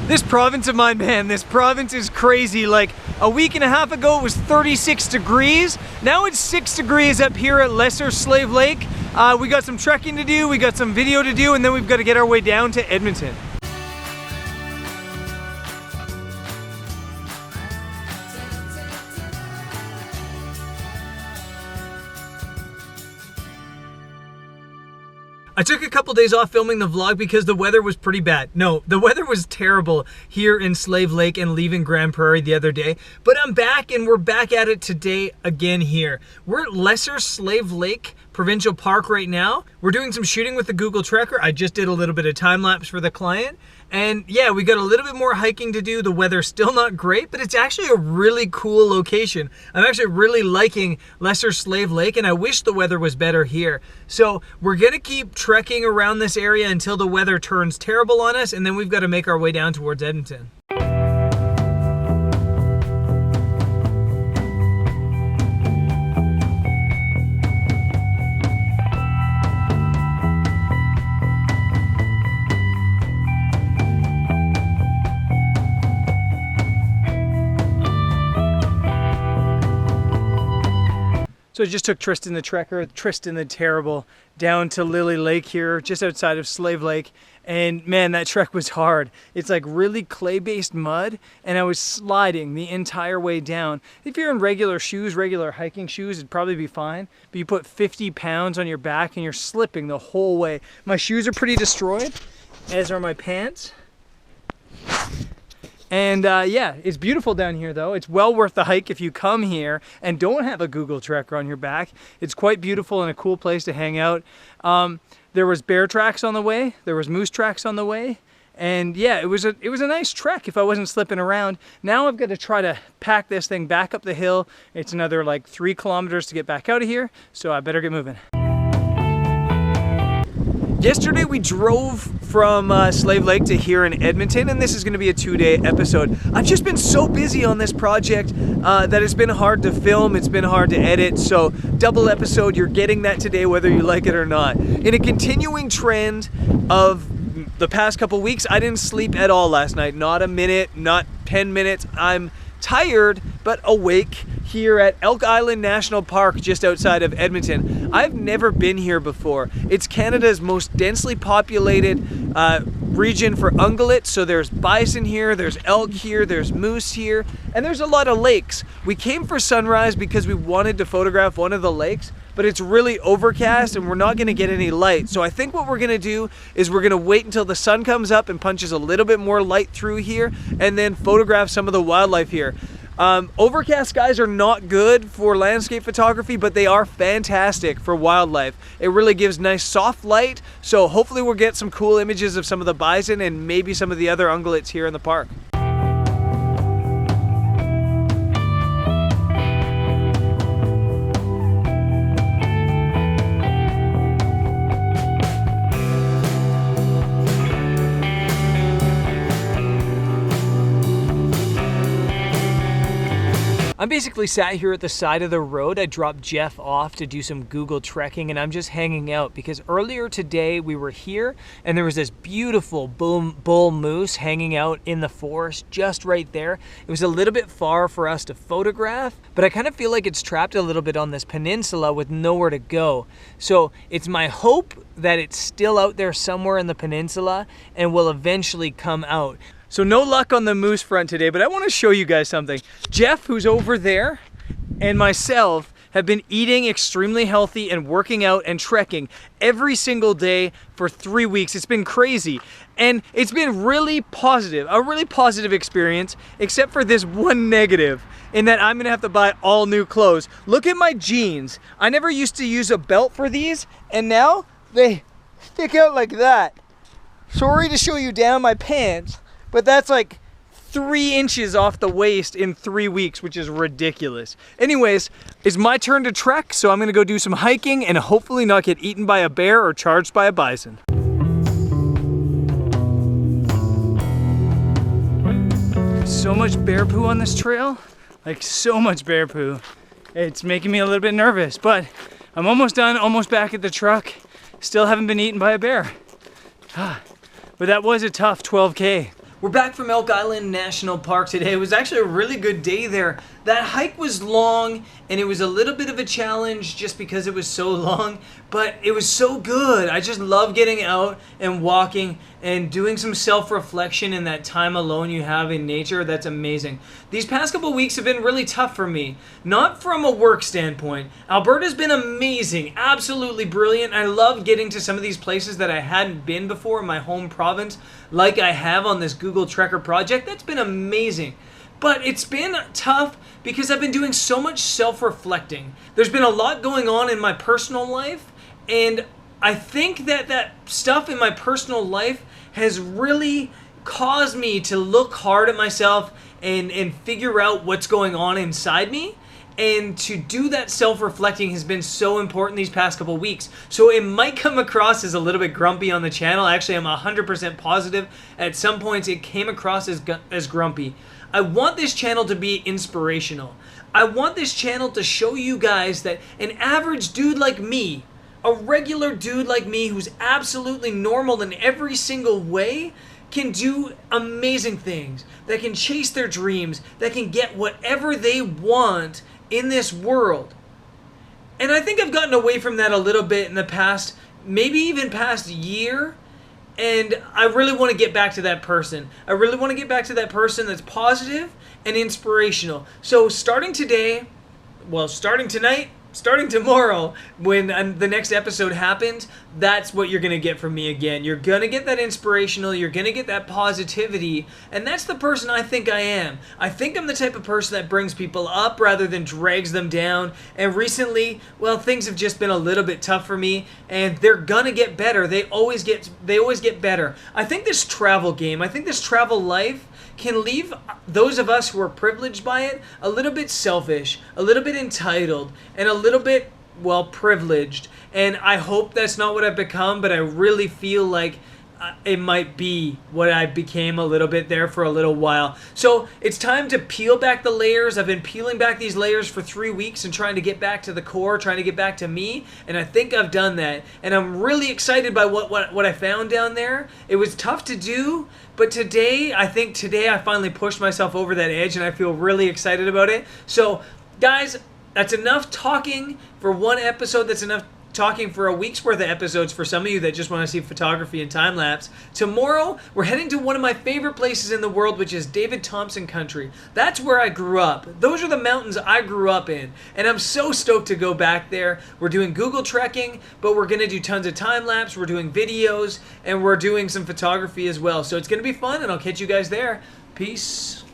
This province of mine, man, this province is crazy. Like a week and a half ago, it was 36 degrees. Now it's 6 degrees up here at Lesser Slave Lake. We got some trekking to do, we got some video to do, and then we've got to get our way down to Edmonton. I took a couple days off filming the vlog because the weather was pretty bad. No, the weather was terrible here in Slave Lake and leaving Grand Prairie the other day. But I'm back and we're back at it today again here. We're at Lesser Slave Lake Provincial Park right now. We're doing some shooting with the Google Trekker. I just did a little bit of time lapse for the client. And yeah, we got a little bit more hiking to do. The weather's still not great, but it's actually a really cool location. I'm actually really liking Lesser Slave Lake, and I wish the weather was better here. So we're gonna keep trekking around this area until the weather turns terrible on us, and then we've got to make our way down towards Edmonton. So I just took Tristan the Trekker, Tristan the Terrible, down to Lily Lake here, just outside of Slave Lake. And man, that trek was hard. It's like really clay-based mud, and I was sliding the entire way down. If you're in regular shoes, regular hiking shoes, it'd probably be fine. But you put 50 pounds on your back and you're slipping the whole way. My shoes are pretty destroyed, as are my pants. And yeah, it's beautiful down here though. It's well worth the hike if you come here and don't have a Google Trekker on your back. It's quite beautiful and a cool place to hang out. There was bear tracks on the way. There was moose tracks on the way. And yeah, it was a nice trek if I wasn't slipping around. Now I've got to try to pack this thing back up the hill. It's another like 3 kilometers to get back out of here. So I better get moving. Yesterday we drove from Slave Lake to here in Edmonton, and this is going to be a 2-day episode. I've just been so busy on this project that it's been hard to film, it's been hard to edit, so double episode, you're getting that today whether you like it or not. In a continuing trend of the past couple weeks, I didn't sleep at all last night, not a minute, not 10 minutes. I'm tired but awake here at Elk Island National Park just outside of Edmonton. I've never been here before. It's Canada's most densely populated region for ungulates, so there's bison here, there's elk here, there's moose here, and there's a lot of lakes. We came for sunrise because we wanted to photograph one of the lakes, but it's really overcast and we're not gonna get any light. So I think what we're gonna do is we're gonna wait until the sun comes up and punches a little bit more light through here and then photograph some of the wildlife here. Overcast skies are not good for landscape photography, but they are fantastic for wildlife. It really gives nice soft light, so hopefully we'll get some cool images of some of the bison and maybe some of the other ungulates here in the park. I'm basically sat here at the side of the road. I dropped Jeff off to do some Google trekking, and I'm just hanging out because earlier today we were here and there was this beautiful bull moose hanging out in the forest just right there. It was a little bit far for us to photograph, but I kind of feel like it's trapped a little bit on this peninsula with nowhere to go. So it's my hope that it's still out there somewhere in the peninsula and will eventually come out. So no luck on the moose front today, but I want to show you guys something. Jeff, who's over there, and myself have been eating extremely healthy and working out and trekking every single day for 3 weeks. It's been crazy. And it's been really positive, a really positive experience, except for this one negative, in that I'm gonna have to buy all new clothes. Look at my jeans. I never used to use a belt for these, and now they stick out like that. Sorry to show you down my pants, but that's like 3 inches off the waist in 3 weeks, which is ridiculous. Anyways, it's my turn to trek, so I'm gonna go do some hiking and hopefully not get eaten by a bear or charged by a bison. So much bear poo on this trail, like so much bear poo. It's making me a little bit nervous, but I'm almost done, almost back at the truck. Still haven't been eaten by a bear. But that was a tough 12K. We're back from Elk Island National Park today. It was actually a really good day there. That hike was long and it was a little bit of a challenge just because it was so long, but it was so good. I just love getting out and walking and doing some self-reflection in that time alone you have in nature. That's amazing. These past couple weeks have been really tough for me, not from a work standpoint. Alberta's been amazing, absolutely brilliant. I love getting to some of these places that I hadn't been before in my home province, like I have on this Google Trekker project. That's been amazing. But it's been tough because I've been doing so much self-reflecting. There's been a lot going on in my personal life, and I think that stuff in my personal life has really caused me to look hard at myself and figure out what's going on inside me. And to do that self-reflecting has been so important these past couple weeks. So it might come across as a little bit grumpy on the channel. Actually, I'm 100% positive at some points it came across as grumpy. I want this channel to be inspirational. I want this channel to show you guys that an average dude like me, a regular dude like me who's absolutely normal in every single way, can do amazing things, that can chase their dreams, that can get whatever they want in this world. And I think I've gotten away from that a little bit in the past, maybe even past year, and I really want to get back to that person. I really want to get back to that person that's positive and inspirational. So starting today, well, starting tonight, starting tomorrow, when the next episode happens, that's what you're going to get from me again. You're going to get that inspirational, you're going to get that positivity, and that's the person I think I am. I think I'm the type of person that brings people up rather than drags them down, and recently, well, things have just been a little bit tough for me, and they're going to get better. They always get better. I think this travel game, I think this travel life can leave those of us who are privileged by it a little bit selfish, a little bit entitled, and a little bit, well, privileged. And I hope that's not what I've become, but I really feel like it might be what I became a little bit there for a little while. So it's time to peel back the layers. I've been peeling back these layers for 3 weeks and trying to get back to the core, trying to get back to me, and I think I've done that. And I'm really excited by what I found down there. It was tough to do, but today I finally pushed myself over that edge, and I feel really excited about it. So guys, that's enough talking for one episode. That's enough talking for a week's worth of episodes for some of you that just want to see photography and time-lapse. Tomorrow, we're heading to one of my favorite places in the world, which is David Thompson Country. That's where I grew up. Those are the mountains I grew up in, and I'm so stoked to go back there. We're doing Google trekking, but we're going to do tons of time-lapse, we're doing videos, and we're doing some photography as well. So it's going to be fun, and I'll catch you guys there. Peace.